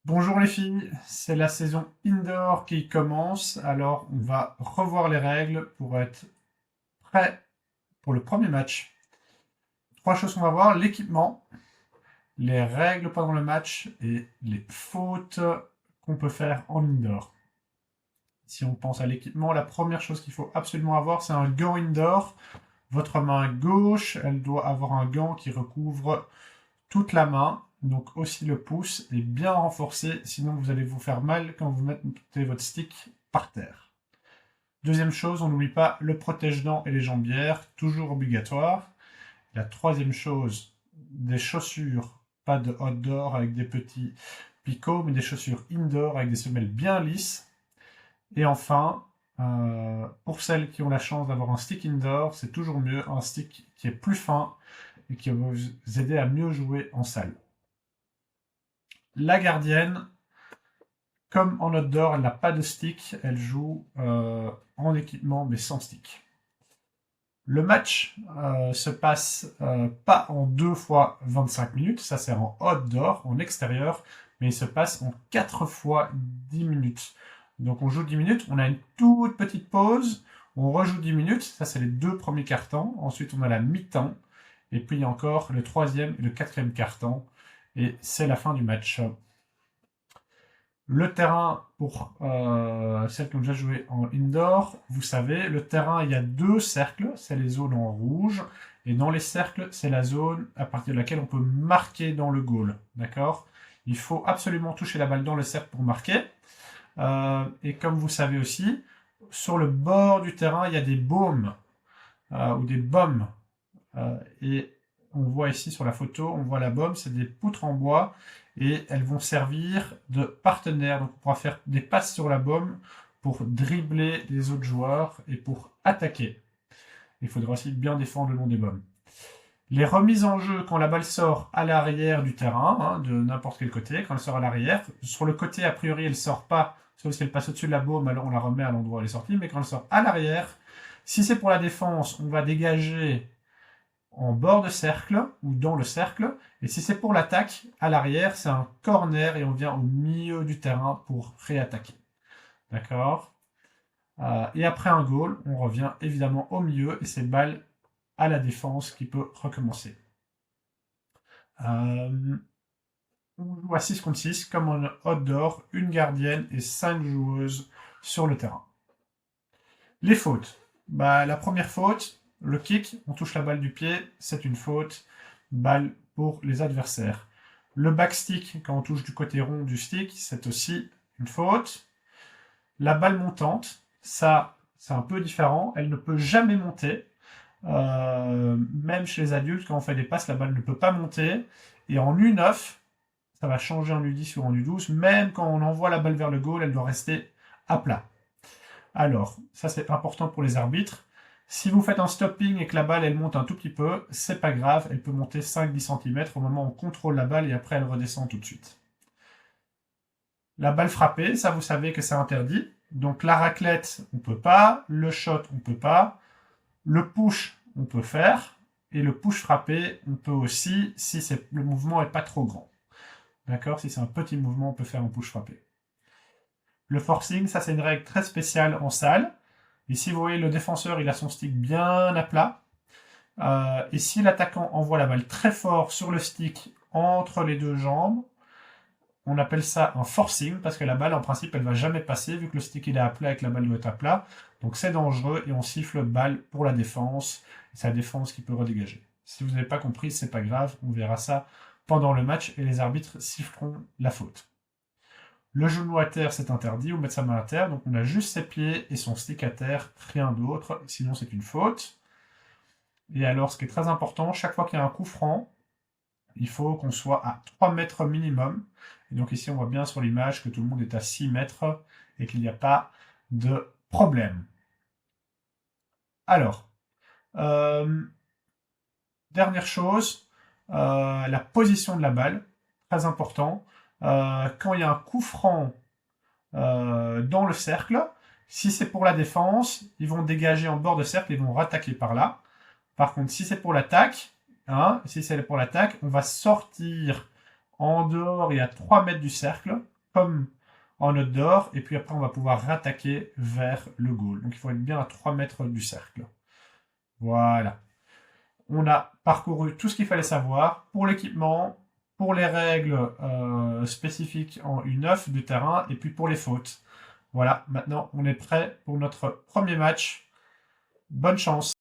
Bonjour les filles, c'est la saison indoor qui commence, alors on va revoir les règles pour être prêt pour le premier match. Trois choses qu'on va voir, l'équipement, les règles pendant le match et les fautes qu'on peut faire en indoor. Si on pense à l'équipement, la première chose qu'il faut absolument avoir, c'est un gant indoor. Votre main gauche, elle doit avoir un gant qui recouvre toute la main, donc aussi le pouce, est bien renforcé, sinon vous allez vous faire mal quand vous mettez votre stick par terre. Deuxième chose, on n'oublie pas le protège-dents et les jambières, toujours obligatoire. La troisième chose, des chaussures, pas de outdoor avec des petits picots, mais des chaussures indoor avec des semelles bien lisses. Et enfin, pour celles qui ont la chance d'avoir un stick indoor, c'est toujours mieux, un stick qui est plus fin et qui va vous aider à mieux jouer en salle. La gardienne, comme en outdoor, elle n'a pas de stick, elle joue en équipement mais sans stick. Le match se passe pas en 2 fois 25 minutes, ça c'est en outdoor, en extérieur, mais il se passe en 4 fois 10 minutes. Donc on joue 10 minutes, on a une toute petite pause, on rejoue 10 minutes, ça c'est les deux premiers quart-temps, ensuite on a la mi-temps, et puis encore le troisième et le quatrième quart-temps, et c'est la fin du match. Le terrain, pour celles qui ont déjà joué en indoor, vous savez, le terrain, il y a deux cercles, c'est les zones en rouge, et dans les cercles, c'est la zone à partir de laquelle on peut marquer dans le goal, d'accord? Il faut absolument toucher la balle dans le cercle pour marquer, et comme vous savez aussi, sur le bord du terrain, il y a des baumes, ou des bombes, et on voit ici sur la photo, on voit la bombe, c'est des poutres en bois et elles vont servir de partenaires. Donc on pourra faire des passes sur la bombe pour dribbler les autres joueurs et pour attaquer. Il faudra aussi bien défendre le long des bombes. Les remises en jeu quand la balle sort à l'arrière du terrain, de n'importe quel côté, quand elle sort à l'arrière. Sur le côté, a priori, elle sort pas, sauf si elle passe au-dessus de la baume, alors on la remet à l'endroit où elle est sortie. Mais quand elle sort à l'arrière, si c'est pour la défense, on va dégager en bord de cercle ou dans le cercle. Et si c'est pour l'attaque, à l'arrière, c'est un corner et on vient au milieu du terrain pour réattaquer. D'accord Et après un goal, on revient évidemment au milieu et c'est balle à la défense qui peut recommencer. On joue à 6 contre 6, comme en outdoor, une gardienne et 5 joueuses sur le terrain. Les fautes. La première faute, le kick, on touche la balle du pied, c'est une faute. Balle pour les adversaires. Le backstick, quand on touche du côté rond du stick, c'est aussi une faute. La balle montante, ça, c'est un peu différent. Elle ne peut jamais monter. Même chez les adultes, quand on fait des passes, la balle ne peut pas monter. Et en U9, ça va changer en U10 ou en U12. Même quand on envoie la balle vers le goal, elle doit rester à plat. Alors, ça c'est important pour les arbitres. Si vous faites un stopping et que la balle elle monte un tout petit peu, c'est pas grave, elle peut monter 5-10 cm au moment où on contrôle la balle et après elle redescend tout de suite. La balle frappée, ça vous savez que c'est interdit. Donc la raclette, on peut pas, le shot, on peut pas, le push, on peut faire, et le push frappé, on peut aussi si le mouvement est pas trop grand. D'accord? Si c'est un petit mouvement, on peut faire un push frappé. Le forcing, ça c'est une règle très spéciale en salle. Ici, vous voyez, le défenseur, il a son stick bien à plat. Et si l'attaquant envoie la balle très fort sur le stick entre les deux jambes, on appelle ça un forcing, parce que la balle, en principe, elle va jamais passer, vu que le stick il est à plat et que la balle doit être à plat. Donc c'est dangereux, et on siffle balle pour la défense. C'est la défense qui peut redégager. Si vous n'avez pas compris, c'est pas grave, on verra ça pendant le match, et les arbitres siffleront la faute. Le genou à terre, c'est interdit, ou mettre sa main à terre, donc on a juste ses pieds et son stick à terre, rien d'autre, sinon c'est une faute. Et alors, ce qui est très important, chaque fois qu'il y a un coup franc, il faut qu'on soit à 3 mètres minimum. Et donc ici, on voit bien sur l'image que tout le monde est à 6 mètres et qu'il n'y a pas de problème. Alors, dernière chose, la position de la balle, très important. Quand il y a un coup franc dans le cercle, si c'est pour la défense, ils vont dégager en bord de cercle, ils vont rattaquer par là. Par contre, si c'est pour l'attaque, on va sortir en dehors et à 3 mètres du cercle, comme en outdoor, et puis après on va pouvoir rattaquer vers le goal. Donc il faut être bien à 3 mètres du cercle. Voilà. On a parcouru tout ce qu'il fallait savoir pour l'équipement, pour les règles spécifiques en U9 du terrain, et puis pour les fautes. Voilà, maintenant on est prêt pour notre premier match. Bonne chance!